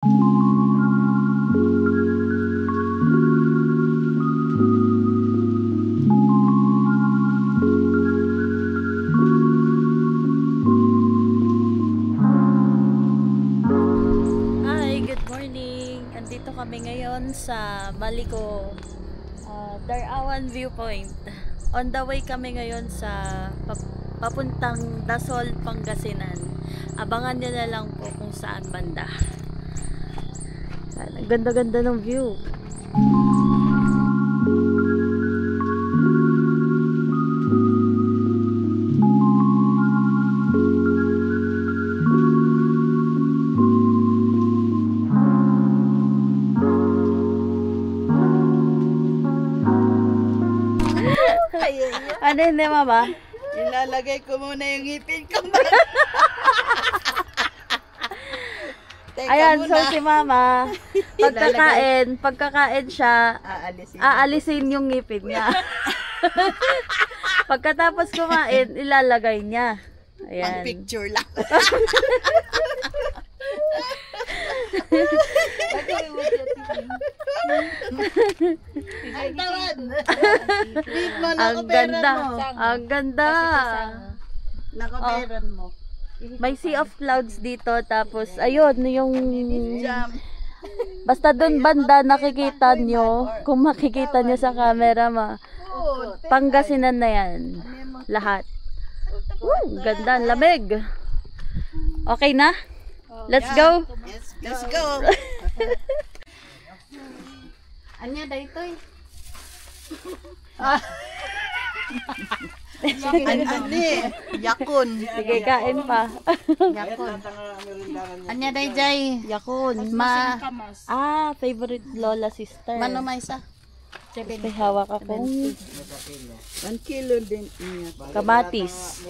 Andito kami ngayon sa Maliko, Darawan Viewpoint. On the way kami ngayon sa papuntang Dasol, Pangasinan. Abangan nyo na lang po kung saan banda. Ang ganda-ganda ng view. Ano hindi, mama? Ilalagay ko muna yung ngipin ko. Ayan, so si mama, pagkakain siya, aalisin yung ngipin niya. Pagkatapos kumain, ilalagay niya. Ayan. Pang picture lang. Ang ganda. Ang ganda. Nakaperan mo. May sea of clouds dito. Tapos, ayun, yung... Basta dun banda nakikita nyo. Kung makikita nyo sa camera, Pangasinan na yan. Lahat. Ganda. Lamig. Okay na? Let's go. Let's go. Anya daytoy. Yakun. Sige, kain pa. Yakon. Anya dayjay. Yakun. Favorite lola sister. Mano may isa? May hawak akong 1 kilo din niya. kamatis.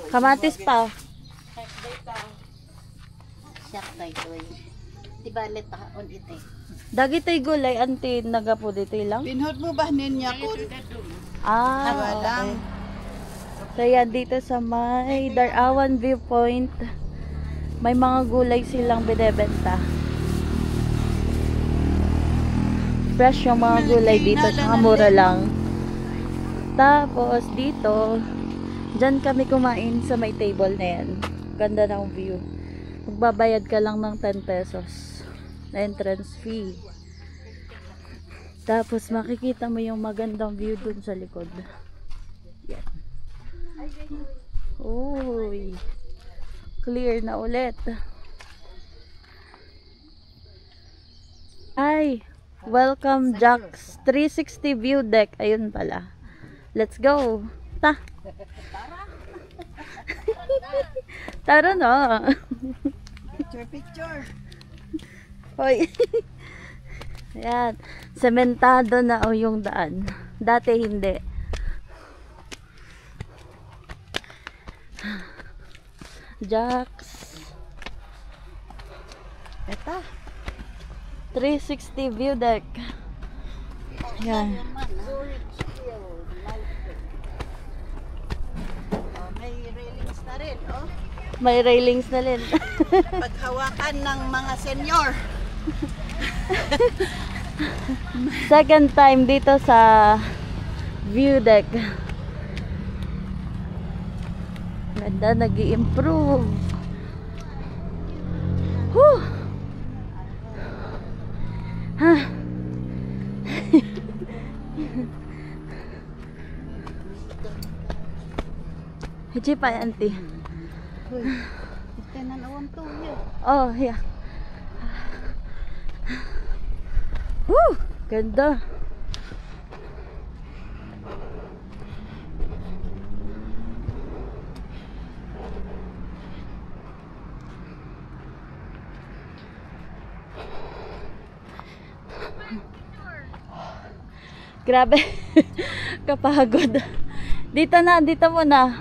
Kamatis pa. Siyak daytoy. Tibalet on ite. Dagitay gulay, anti nagapo dito lang? Pinhod mo ba nin yakun? Okay. So yan, dito sa may Darawan Viewpoint, may mga gulay silang binebenta. Fresh yung mga gulay dito, tsaka mura lang. Tapos dito, dyan kami kumain sa may table na yan. Ganda ng view. Magbabayad ka lang ng 10 pesos. Entrance fee. Tapos makikita mo yung magandang view dun sa likod. Yan. Uy. Clear na ulit. Ay, welcome Jack's 360 view deck. Ayun pala. Let's go. Tara na. Picture. Hoy. Ayan. Sementado na yung daan. Dati hindi. Jack's. Ito. 360 view deck. Ayan. May railings na rin, oh. May railings na rin. Paghawakan ng mga senior. Second time dito sa view deck. Ganda, nag-i-improve. Whew! Ha? Hiji pa, auntie. Oh, yeah. Woo! Ganda. Grabe. Kapagod. Dito na, dito muna.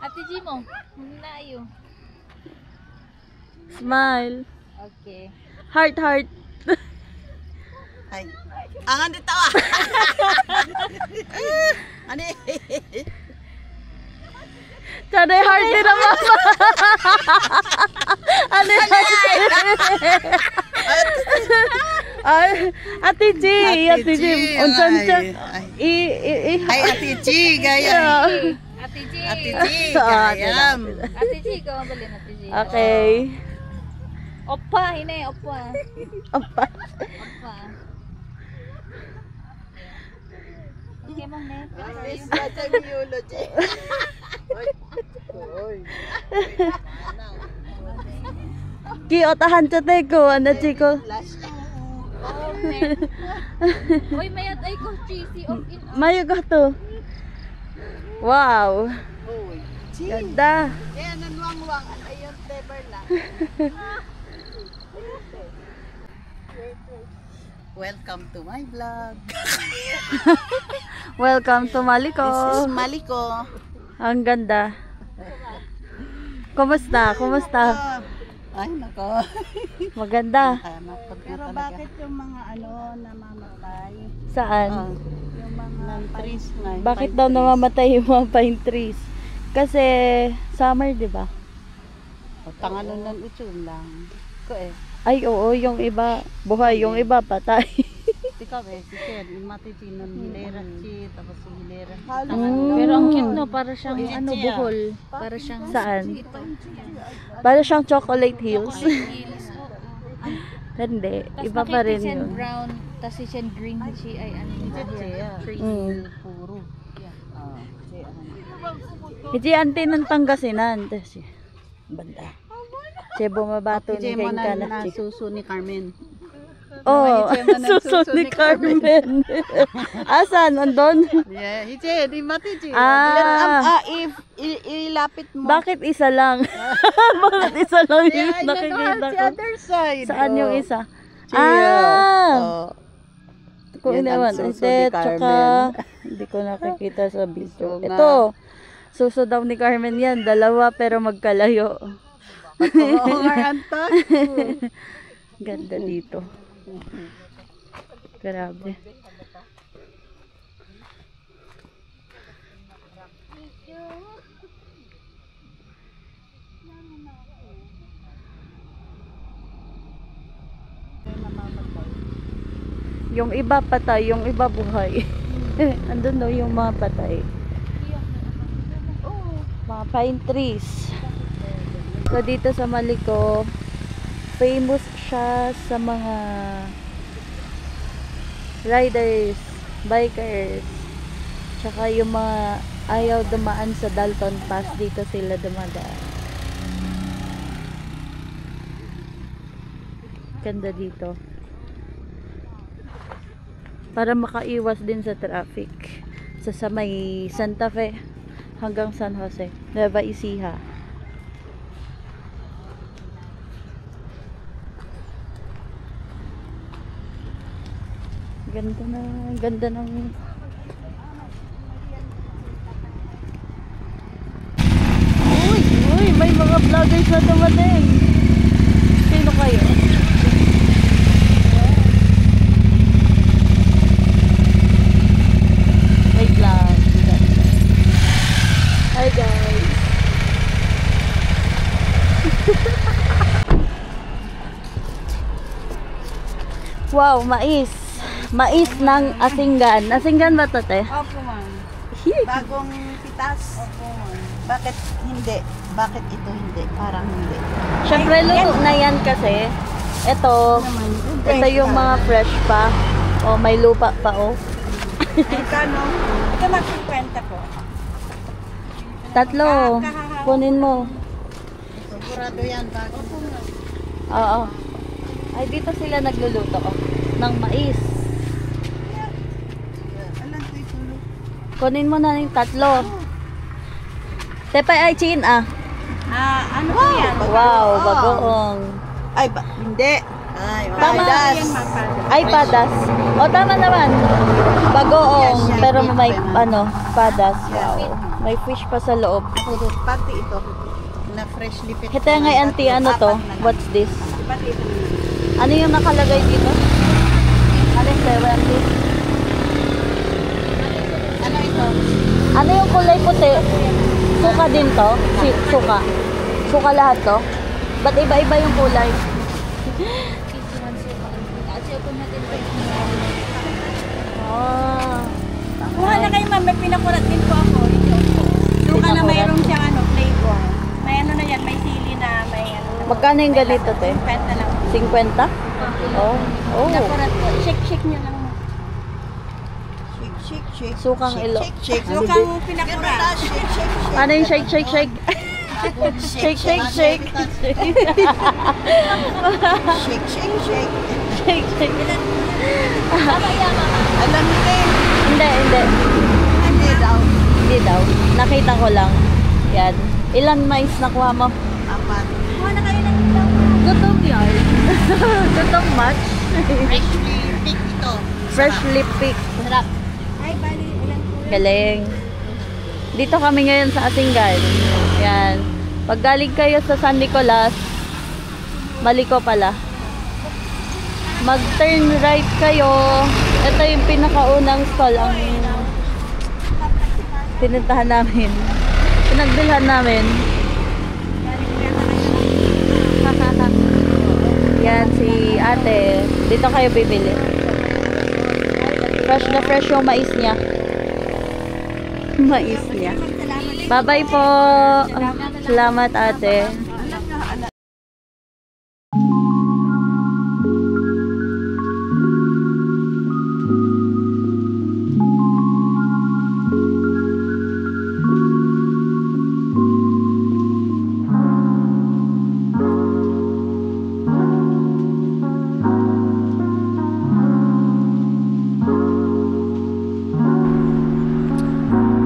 Ate Jimo, na ayo. Smile. Okay. Heart, heart. Ay. Angan dito ah. Ani. Sana hard din ang mama. Ano yung Ay, Ate G. Ate G. Unsan siya? Ay, Ate G. Gaya. Ate G. Ate G. Gayam. Ate G, ikaw ang balin, Ate G. Okay. Opa, hinay, opa. Opa. Opa. Okay, ma'am, ne. This is a biology. Kiotahan siya teko. Ano, Chico? Uy, mayat ay ko, cheesy, off in, off. Mayo ka to. Wow. Ganda. Kaya nanwang-wang. Ayun, never lang. Welcome to my vlog. Welcome to Maliko. This is Maliko. Ang ganda. Kumusta? Kumusta? Ay, nako. Maganda. Pero bakit yung mga namamatay? Saan? Yung mga trees na. Bakit daw namamatay yung mga pine trees? Kasi summer, di ba? Tanganon ng itsun lang. Ko eh. Ay, oo, yung iba buhay, yung iba patay. Ikaw eh, si Ken, yung matitinan hilera si, tapos si hilera. Pero ang cute, no? Para siyang, ano, buhol. Para siyang, Saan? ito. Para siyang chocolate hills. Heels, oo. Hindi, Tas iba pa rin nakikita yun. siyang brown, tas si siyang green, si ay ano yung tree. Puro. Hindi ante ng Pangasinan. Kasi, banda. Siya bumabato ni Mo Kay na Kanat. suso ni Carmen. Oh, suso ni Carmen. Asan? Andon? Yeah, Hije, di mati Hije. Ah. Ilapit mo. Bakit isa lang? Bakit isa lang yung nakikita Si ko? other side. Saan yung isa? Ah! Kung Yan ang inawan. suso Hindi, ni tsaka Carmen. hindi ko nakikita sa video. So, Ito, suso daw ni Carmen yan. Dalawa pero magkalayo. Anto. Ganda dito. Grabe. Yung iba patay, yung iba buhay. Andun daw yung mga patay. Mga pine trees. So dito sa Maliko, famous siya sa mga riders, bikers, tsaka yung mga ayaw dumaan sa Dalton Pass, dito sila dumadaan. Ganda dito. Para makaiwas din sa traffic. Sa may Santa Fe hanggang San Jose, Nueva Ecija. Ganda ng Uy, may mga vloggers na dumating. Sino kayo? Wait lang. Hi guys. Wow, mais. Mais ng Asinggan. Asinggan ba ito, te? Opo, ma'am. Bagong pitas. Opo, ma'am. Bakit hindi? Bakit ito hindi? Parang hindi. Siyempre, luto na yan kasi. Ito yung mga fresh pa. O, may lupa pa, o. Kano? Ito magkikwenta ko. Tatlo. Kunin mo. Sigurado yan. Bago po, ma'am. Oo. Ay, dito sila nagluluto, o. Ng mais. Alam ko ito. Kunin mo na yung tatlo. Tepay ay chin, ah. Ano po yan? Wow, bagoong. Ay, hindi. Ay, Tama. padas. Ay, padas. O, tama naman. Bagoong, pero may, padas. Wow. May fish pa sa loob. Pati ito. Na freshly picked. Hita nga, auntie, ano to? What's this? Pati ito. Ano yung nakalagay dito? Alin? 70. Ano ito? Ano yung kulay puti? Suka din to? Suka. Suka lahat to? Ba't iba-iba yung kulay? Ah. Kuha na kayo ma'am, may pinakurat din po ako. Suka na mayroon siyang ano, flavor. May ano na yan, may sili na, may ano. Magkano yung ganito, te? 50 lang. 50? Oh. Oh. Pinakurat po. Shake nyo lang. Shake. Sukang ilo. Sukang pinakurat. Ano yung shake? Shake. Shake. Shake. Alam mo din. Hindi. Hindi daw. Hindi daw. Nakita ko lang. Yan. Ilan mais nakuha mo? 4. Kuha na kayo ng ilaw. Gutom yan. Gutom much. Freshly picked ito. Freshly picked. Sarap. Ay, bali. Ilan po yun? Galing. Dito kami ngayon sa Asingan. Yan. Pag galing kayo sa San Nicolas, Maliko pala. Mag-turn right kayo. Ito yung pinakaunang stall ang pinuntahan namin. Pinagbilhan namin. Yan si ate. Dito kayo bibili. Fresh na fresh yung mais niya. Mais niya. Bye-bye po. Salamat ate.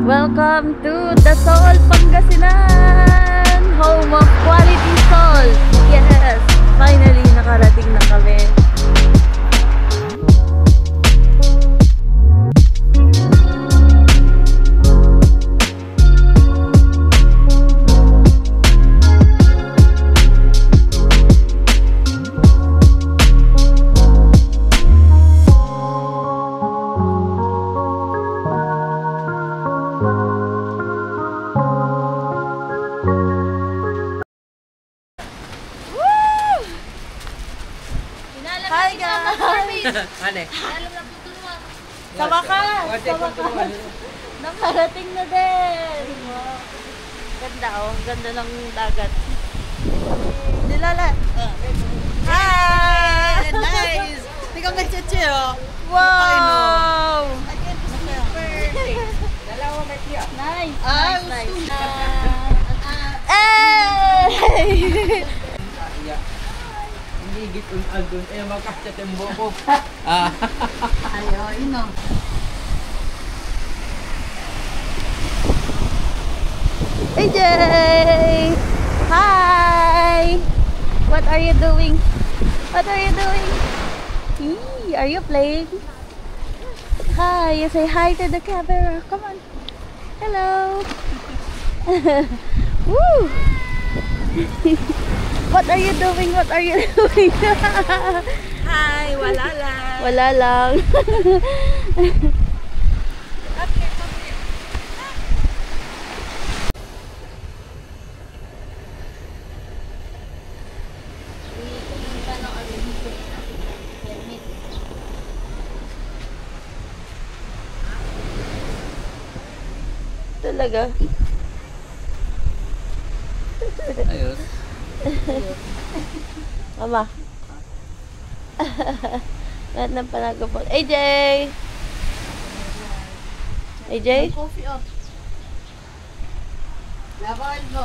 Welcome to the Sol, Pangasinan! Home of quality salt! Yes! Finally, nakarating na kami. Hi guys! Sa wakas! Nakarating na din! Ganda oh, ganda ng dagat. Nilala! Hi! Nice! Ikaw nagchichill. Wow! Nice! Nice! Hey! Higit un-agun, magkakchat yung buko. Ayaw, ino. AJ! Hi! What are you doing? What are you doing? Eee, are you playing? Hi, you say hi to the camera. Come on. Hello. Woo! What are you doing? What are you doing? Hi! Wala lang. Wala lang. Talaga. Ayos. Mama. Lahat ng panagapon. AJ! AJ? Coffee up. Laban mo.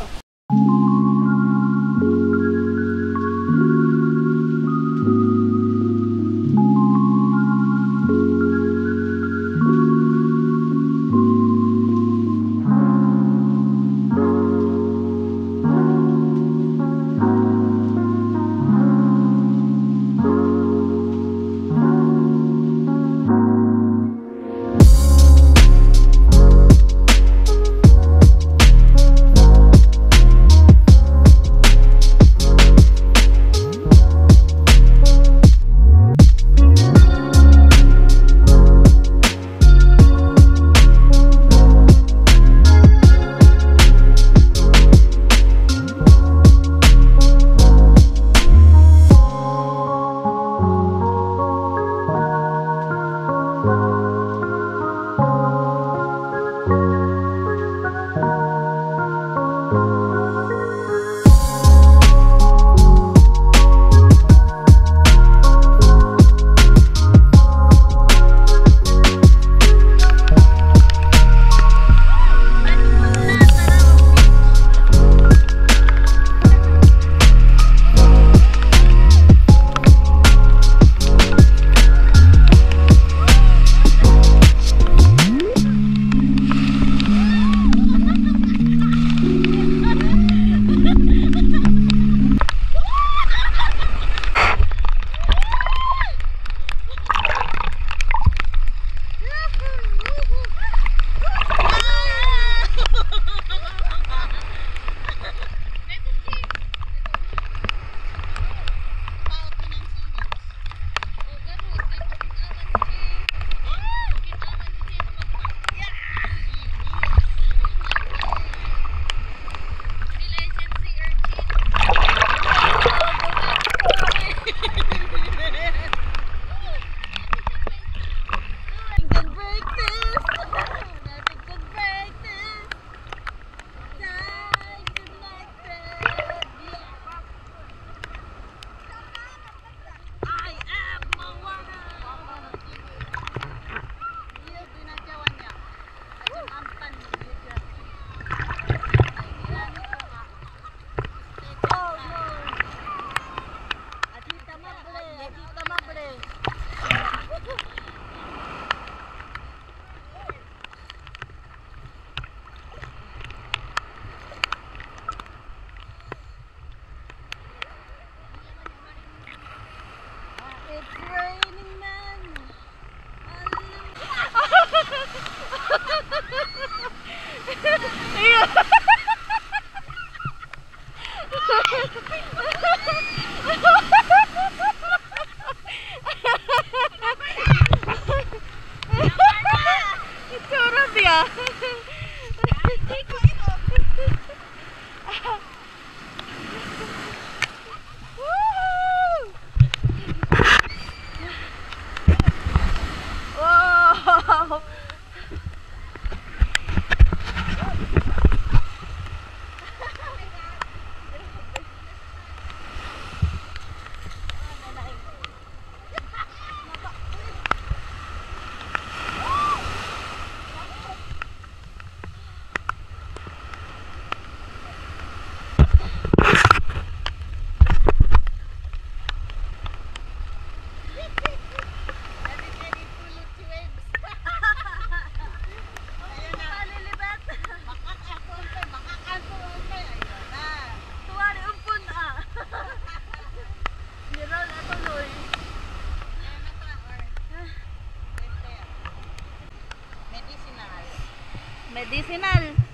Medicinal.